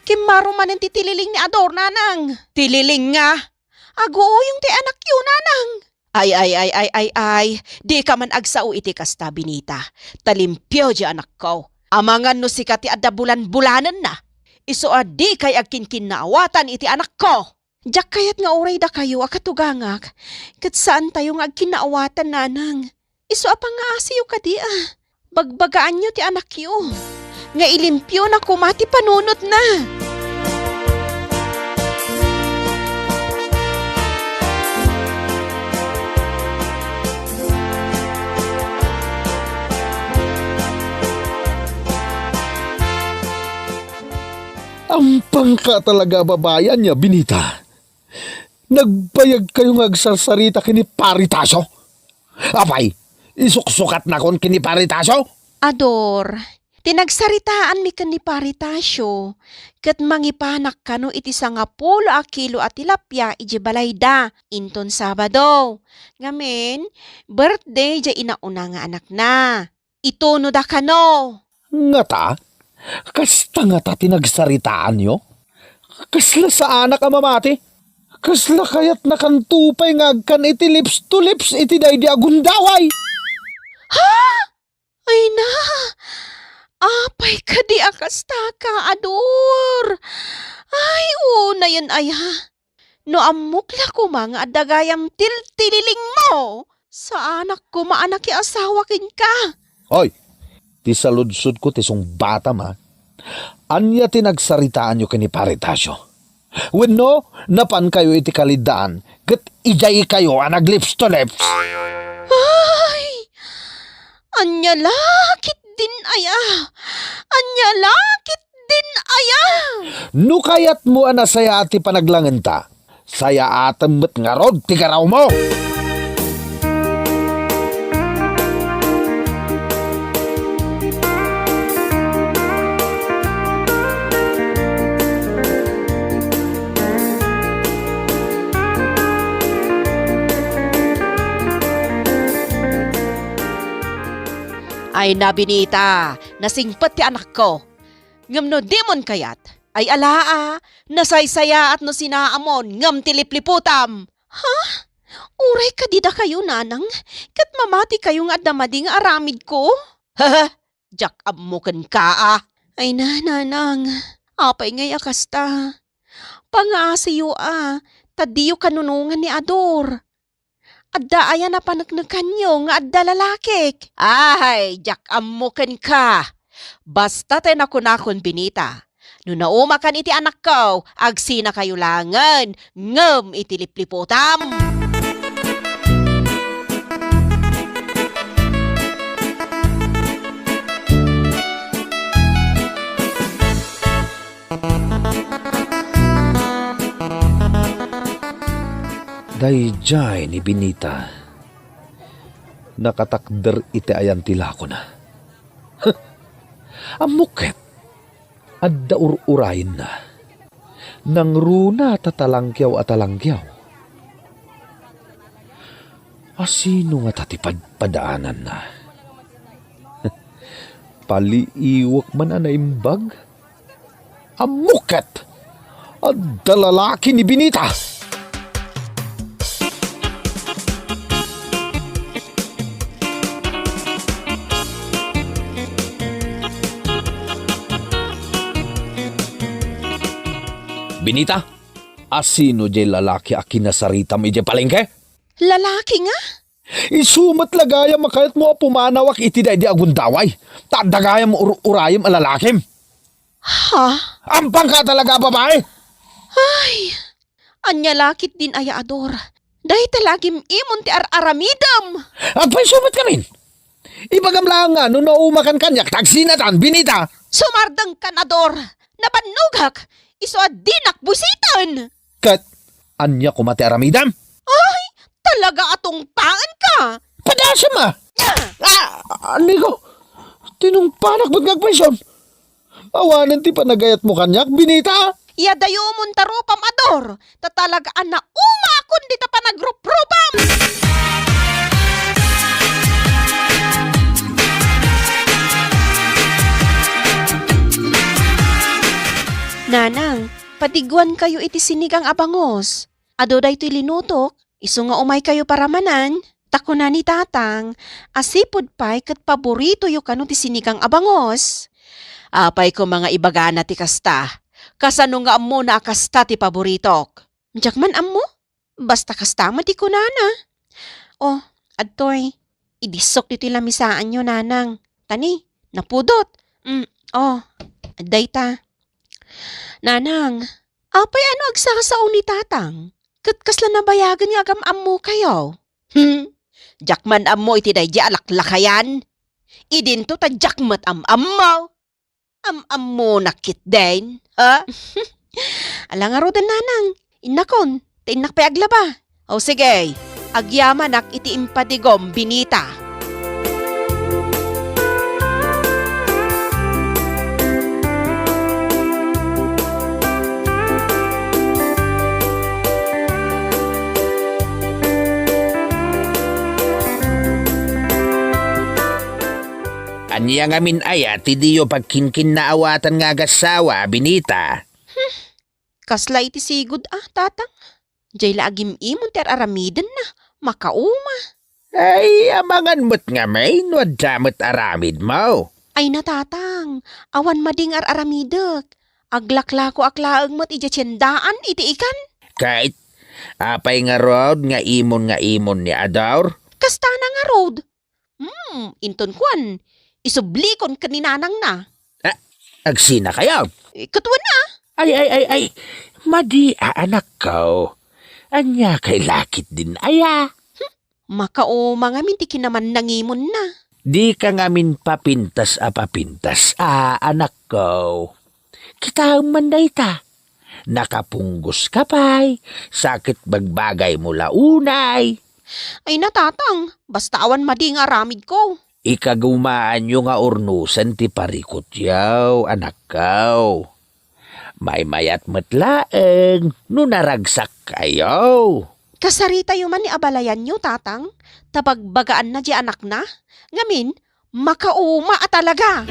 Kimaro man ang titililing ni Ador, nanang. Tililing nga. Ago yung ti anak yun, nanang. Ay. Di ka man agsao iti kasta, Benita. Talimpyo di anak ko. Amangan no sikat ti adda bulan-bulanan na. Iso adi kay agkinkin na awatan iti anak ko. Diyak kayat nga oray da kayo akatugangak. Kat saan tayo nga agkinaawatan, nanang. Iso apang nga asiyo ka di ah. Bagbagaan nyo ti anak yo. Nga ilimpyo na kumati panunot na. Ampang ka talaga babayan niya, Benita. Nagbayag kayo nga agsarsarita kini Paritasyo. Apay, isuksukat na kon kini Paritasyo. Ador, tinagsaritaan mi kan ni Paritasyo. Kat mangipanak kano iti 10 a kilo at tilapia iji balayda. Inton Sabado. Ngamen, birthday ja inauna nga anak na. Ito no da kano. Nga ta, kasta nga ta tinagsaritaan nyo. Kasla sa anak ang mamati. Kasla kayat nakantupay nga agkan iti lips to lips iti daydi agundaway. Ay na! Apay ka di akasta ka, Ador! Ay, una yun ay ha. No amukla ko mga adagayam tililing mo. Sa anak ko maanak asawa kin ka. Hoy, ti saludsud ko ti song bata ma. Anya tinagsaritaan nyo kini Paritasyo. Wenno, napan kayo iti kalidaan, kat ijay kayo ang naglips to lips. Ay! Anya lakit din aya! Anya lakit din aya! No kayat mo anasaya ati panaglangan ta, saya atam met ngarod ti garaw mo. Ay na, Benita, nasingpat ti anak ko. Ngam no demon kayat, ay alaa, nasaysaya at no sinaamon, ngam tilipliputam. Ha? Uray ka dida kayo, nanang, kat mamati kayo nga damadi nga aramid ko. Ha? Jak amukan ka ah. Ay na, nanang, apay ngay akasta. Pangaasiyo ah, tadiyo kanunungan ni Ador. Adda aya na panagnakan nyo nga adda lalakik. Ay, jak amukan ka. Basta tayo nakunakon, Benita. No naumakan iti anak ko, agsina kayo langan, ngem iti lipliputam. Dayjay ni Binita. Nakatakder iti ayan tila ko na. Amuket. At daur-urayin na. Nang runa tatalangkyaw at talangkyaw. Asino nga tatipadpadaanan na? Paliiwak man anaimbag? Amuket! At dalalaki ni Binita! Binita, asino jay lalaki a kinasaritam iti palengke? Lalaki nga? Isumat lagayam makayat mo a pumanawak iti day di agundaway. Tadagayam mo urayam a lalakim. Ha? Ampang ka talaga, babae! Ay, anya lakit din aya ador. Dahil talagim imon ti aramidam. Agpay sumat kamin. Ibagam lang nga, no naumakan kanyak, tagsinatan, Binita. Sumardang kanador. Nabanugak. Iso adinak busitan. Kat, anya kumati aramidam? Ay, talaga atong paan ka. Padasya ma! Anigo, tinungpanak ba't ngagpensyon? Awanan ti panagayat mo kanyak, Binita? Yadayo mon tarupam ador. Tatalagaan na umakon di ta pa nagrupropam. Nanang, patiguan kayo iti sinigang abangos. Ado da ito'y linutok, iso nga umay kayo paramanan. Tako na ni tatang, asipod pa'y kat paborito yu kano ti sinigang abangos. Apay ko mga ibagana ti kasta. Kasano nga ammo na kasta ti paboritok. Jakman ammo, basta kasta mati ko nana. Oh, adtoy, idisok dito'y lamisaan nyo nanang. Tani, napudot. Oh, aday ta. Nanang, apay ano agsasao ni tatang? Katkasla nabayagan nga agam mo kayo. Jakman ammo iti day di alaklakayan. Idinto ta jakmat ammo. Ammo nakit din, ha? Alang aro din nanang, inakon, tiinak pa aglaba. O sige, agyaman ak iti impadigom, Binita. Anya nga min aya, ti diyo pagkinkin na awatan nga gasawa, Binita. Kasla iti sigud tatang. Jay laagim imon ter aramiden na, makauma. Ay, amangan mo't nga may, no damot aramid mo. Ay natatang, awan mading aramidek. Aglaklako aklaang mo't ijatsyendaan iti ikan. Kahit, apay nga rod nga imon ni Ador. Kasta na nga road. Inton kwan, isublikon kaninanang na. Agsina kayo. Katuan na. Ay, madi anak ko. Anya kay lakit din aya. Makauma nga minti kinaman nangimon na. Di ka nga min papintas anak ko. Kita man na ita. Nakapunggos ka pa'y, sakit bagbagay mo launay. Ay natatang, basta awan madi nga aramid ko. Ikagumaan nyo nga urnusan ti parikot yaw, anak ko. May mayat matlaeng, no naragsak kayo. Kasarita yu man ni abalayan nyo, tatang. Tabagbagaan na di anak na. Ngamin, makauma talaga.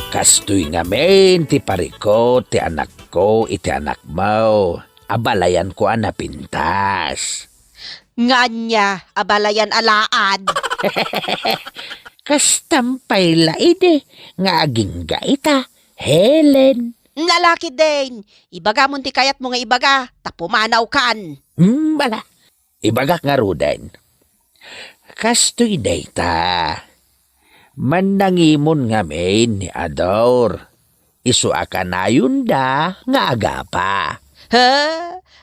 Kastoy nga men, ti pariko, ti anak ko, iti anak mo. Abalayan ko pintas. Nga niya, abalayan alaad. Kastampay laide, nga aging gaita, Helen. Lalaki din. Ibaga mo ti kayat mo nga ibaga, tapumanaw kan. Bala. Ibagak nga rudan. Kastoy dayta. Manangimon nga main ni Ador. Isu akanayon da nga agapa. Ha?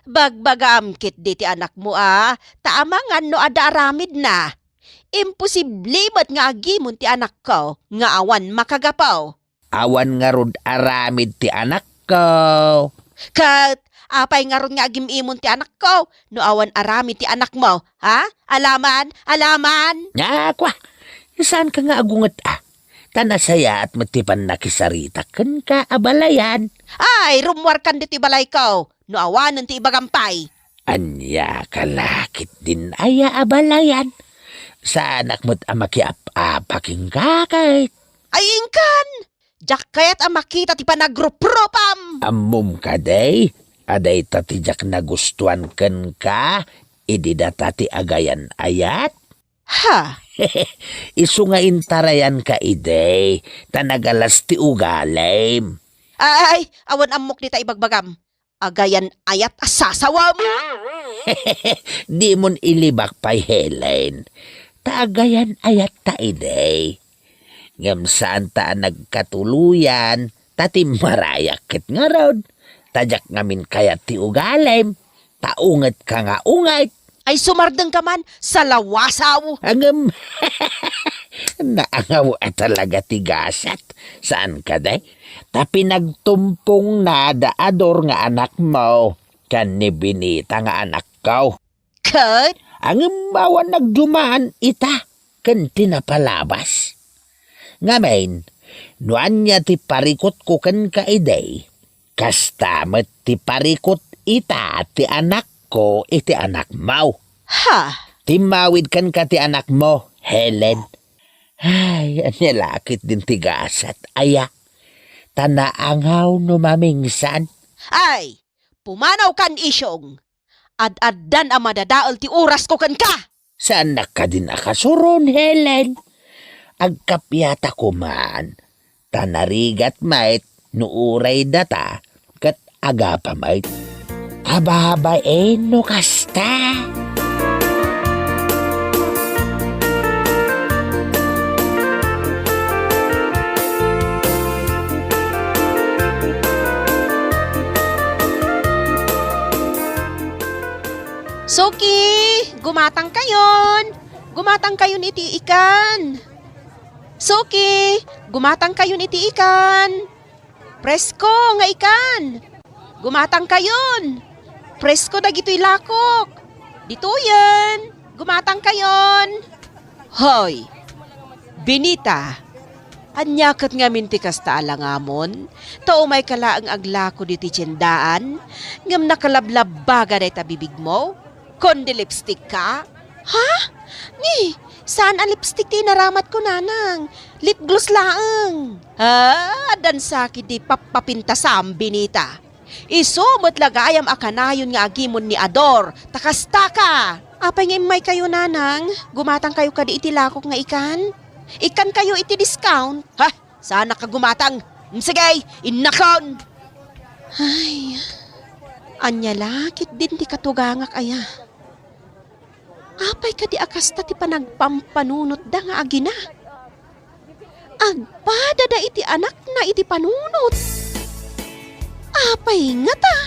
Bagbagamkit di ti anak mo Taama nga no ada aramid na. Imposible mat nga agimon ti anak ko nga awan makagapaw. Awan nga rod aramid ti anak ko. Kat, apay nga ron nga agimimon ti anak ko no awan aramid ti anak mo. Ha? Alaman? Alaman? Nga kwa, saan ka nga agungat Tanasaya at matipan nakisarita kan ka abalayan. Ay, rumwar kan di ti balay ko. No awanan ti ibagampay. Anya kalakit din aya abalayan. Sa anak mo't amakiap-apaking kakay. Ay, ingkan! Jak kayat ang makita ti panagropropam. Amum ka day, aday tatijak na gustuan kan ka, ididata ti agayan ayat. Ha? Isu nga intarayan ka iday, tanagalas ti ugalay. Ay, awan amok di ta ibagbagam. Agayan ayat asasawam. Di mon ilibak pa'y Helen. Taagayan ayat ta iday. Ngam saan ta nagkatuluyan, tati marayakit nga rod. Tajak ngamin kayat ti ugalay. Taungat ka nga ungay. Ay sumardeng ka man sa lawasaw. Angam, naangaw talaga tigasat. Saan ka day? Tapi nagtumpong nada Ador nga anak mo. Kan ni Binita nga anak ko. Kat? Ang mawan nagdumaan ita. Kan tinapalabas. Ngamin, nuan niya ti parikot ko kan kaiday. Kastamet ti parikot ita ti anak ko iti anak mo. Ha? Timawid kan ka ti anak mo, Helen. Ay, nilakit din tigasat. Aya, tanaangaw no mamingsan. Ay, pumanaw kan isyong. Ad-addan ang madadaol ti oras ko kan ka. Saan na ka din akasuron, Helen? Agkapyata ko man. Tanarigat mait, nuuray data, kat agapa mait. Ababain no kasta. Suki, gumatang kayon. Gumatang kayon iti ikan. Suki, gumatang kayon iti ikan. Presko nga ikan. Gumatang kayon. Presko dagito'y lakok. Dito yan. Gumatang kayon. Hoy, Binita. Anyakat nga minti kasta alangamon. Tao may kalaang aglako diti tiyendaan. Ngam nakalablabaga na itabibig mo. Kondi lipstick ka? Ha? Ni, saan ang lipstick ti naramat ko nanang? Lip gloss laang. Ha? Dan sakit di papapintasam, Binita. Isumot lagayam akanayon nga agimon ni Ador. Takastaka. Apay nga may kayo nanang. Gumatang kayo kadi iti lakok nga ikan. Ikan kayo iti discount. Ha? Sana ka gumatang. Sige, inakon. Ay, anya lakit din ti katugangak aya. Apay ka di akasta ti panagpampanunot da nga agina. Agpada da iti anak na iti panunot. Apay nga ta.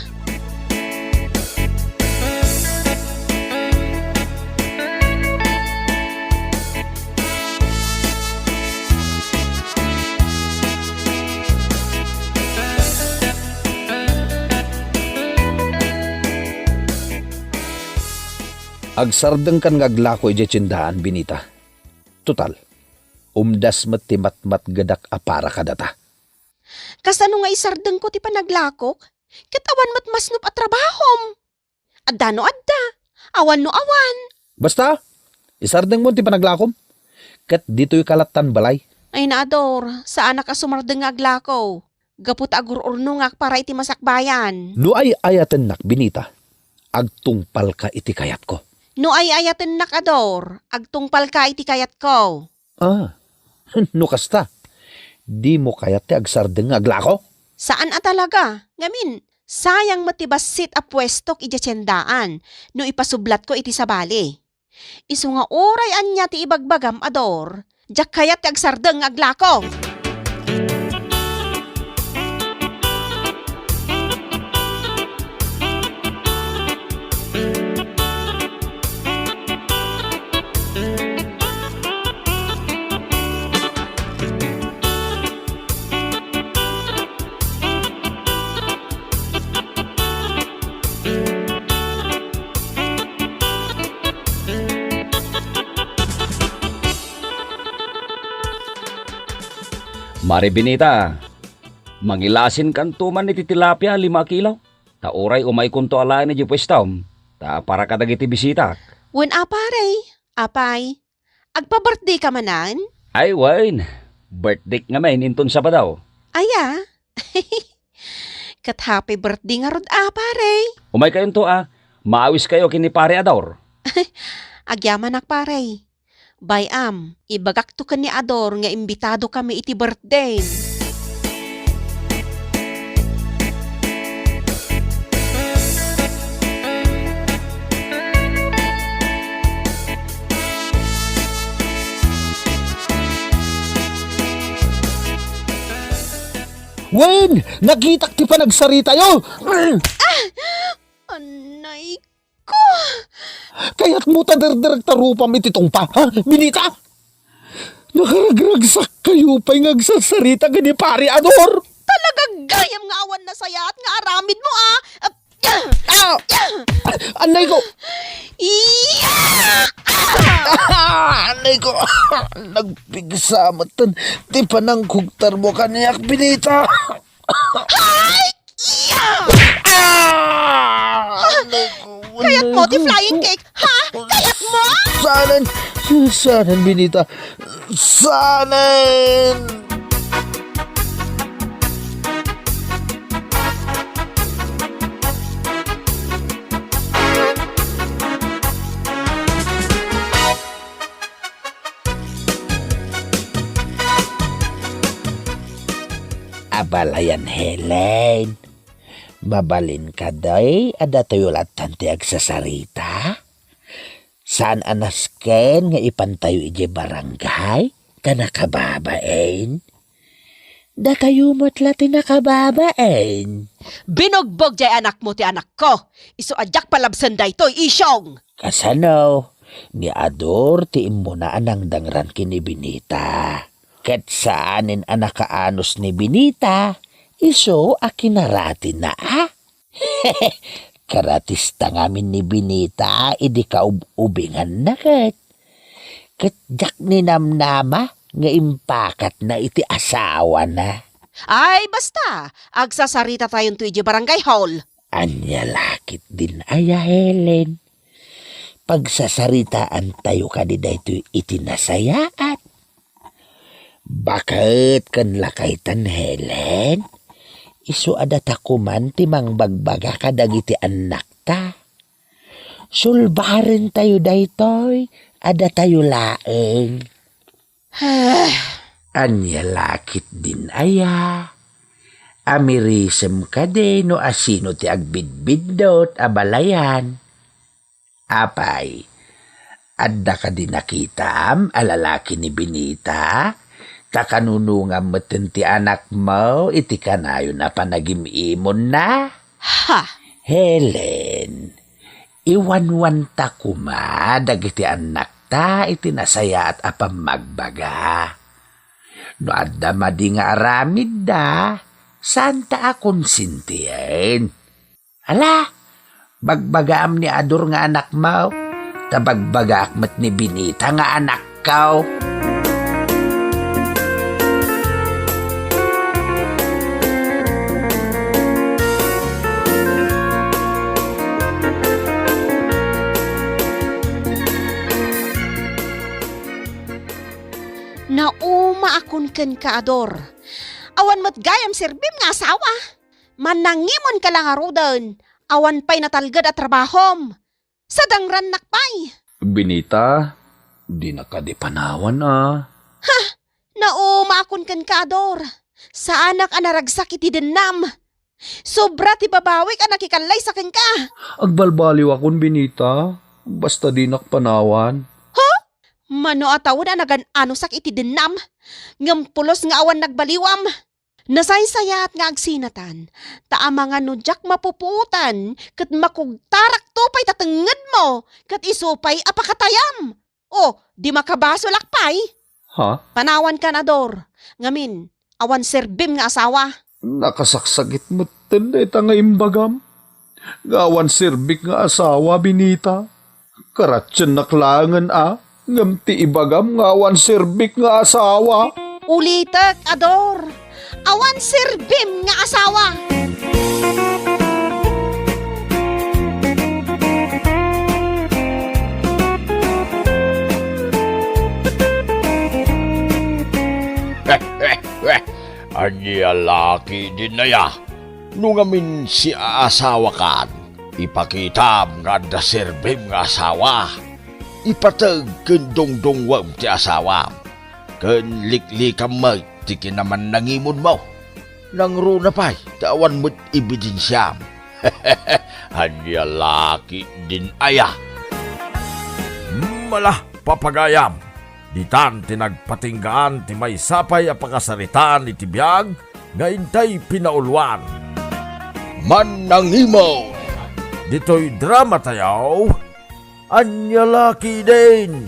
Agsardeng kan ngaglako iti tiyendaan, Binita. Total, umdas ti matmat gadak apara kadata. Kasano nga isardeng ko ti panaglakok? Katawan mat masnup at trabahom. Adda no adda. Awan no awan. Basta, isardeng mo ti panaglakom. Kat dito'y kalatan balay. Ay naador, sa anak ka sumardeng nga aglako. Gaput agururno nga para iti masakbayan. No ay ayaten nak, Binita. Agtungpal ka iti kayat ko. No ay ayaten nak Ador, agtungpal ka iti kayat ko. No kasta. Di mo kayat ti agsardeng nga aglako? Saan talaga? Ngamin, sayang matibasit a pwestok iti tiyendaan no ipasublat ko iti sabali. Isu nga oray anya ti ibagbagam Ador, Jak kayat ti agsardeng nga aglako. Mari Binita, mangilasin kan tuman iti tilapia 5 kilaw. Ta oray umay kunto alain ni pwestam. Ta para kadagiti bisita. Wen apare, apay, agpa-birthday ka manan? Ay wain, birthday nga main inton Sabadaw. Aya, kat happy birthday nga rod apare. Umay kayon to maawis kayo kini pare Ador. Agyaman pare. Bayam, ibagak to ka ni Ador nga imbitado kami iti birthday. Wen, nakitak ti panagsarita yo. Anay ko. Kaya't mo taderderag tarupam ititong pa, ha? Binita? Nakaragragsak kayo pa'y ngagsasarita ka ni Pari Ador. Talaga gayam nga awan na sayat nga aramid mo Anay ko! Iya! Anay ko! Nagpigsamatan. Di pa nang kugtar mo kaniyak, Binita. Ay! Iya! Anay ko! Kayat mo ti flying cake, ha? Kayat mo? Sanan, Binita. Sanan! Abalayan, Helen. Mabalin ka day, ada tayo latan ti agsasarita. Saan anasken nga ipantayo ije barangay? Kanakababain? Da kayo matla ti nakababain. Binugbog jay anak mo ti anak ko. Iso adyak palabsan day to'y isyong. Kasano? Ni Ador ti imo na anang dangran kini Binita. Ket saanin anak kaanos ni Binita, iso akinaratin na Karatis tangamin ni Binita, idi kaubingan na ket. Ket jak ni namnama, nga impakat na iti asawa na. Ay, basta. Agsasarita tayon to ije barangay hall. Anya lakit din aya, Helen. Pagsasaritaan tayo kadida ito'y itinasayaat. Bakit kan lakaitan, Helen? Isu ada takuman timang bagbaga kadagiti anak ta. Sulbarin tayo daytoy, ada tayo laeng. Anya lakit din aya. Amirisem ka de no asino ti agbidbidot abalayan. Apay, adda ka din nakitam alalaki ni Binita. Kakanunungam meten ti anak mo, iti kanayo na panagimimon na. Ha? Helen, iwanwan ta kuma, dagiti anak ta, iti nasaya at apam magbaga. No adda madi nga aramid da, saan ta akong sintiyen? Ala, bagbagaam ni Ador nga anak mo, tabagbaga akmat ni Binita nga anak kaw. Nauma akon ken ka Ador. Awan mat gayam serbim nga asawa. Manangimon ka lang arudan. Awan pa'y natalgad at trabahom. Sadangran nakpay. Binita, di na ka di panawan Nauma akon ken ka Ador. Sa anak anaragsak iti denam. Sobra ti babawik anak ikalay sa ken ka. Agbalbaliw akon, Binita. Basta di nakpanawan. Mano ataw na nagan-ano sak iti dinam. Ngam pulos nga awan nagbaliwam. Nasaysayat nga agsinatan. Ta mga nudyak mapuputan. Kat makugtarak to pa'y tatenged mo. Kat isupay apakatayam. O, di makabaso lakpay. Ha? Panawan ka na, Dor. Ngamin, awan serbim nga asawa. Nakasaksagit mo ita nga imbagam. Gawan sirbik nga asawa, Binita. Karatsyan naklangan ngam ti ibagam ngawan sirbik nga asawa. Ulitek, Ador. Awan serbim nga asawa. Anya laki din na ya. Nung amin si aasawa kan, ipakitam nga da serbim nga asawa. Ipatag ken dongdongwam ti asawa. Ken liklikam mag ti kinaman nangimon mo. Nangro na pa'y tawan mo't ebidensyam. Anya laki din aya. Malah papagayam. Ditan tinagpatinggaan ti may sapay a pangasaritaan iti biyag nga intay pinaulwan. Manangimo! Dito'y drama tayaw. Anya laki din.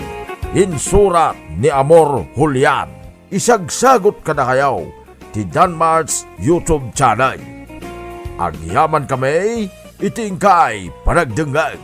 Insurat ni Amor Julian. Isagsagot ka na kayaw ti Danmarts YouTube channel. Agyaman kami, itingkay panagdengag.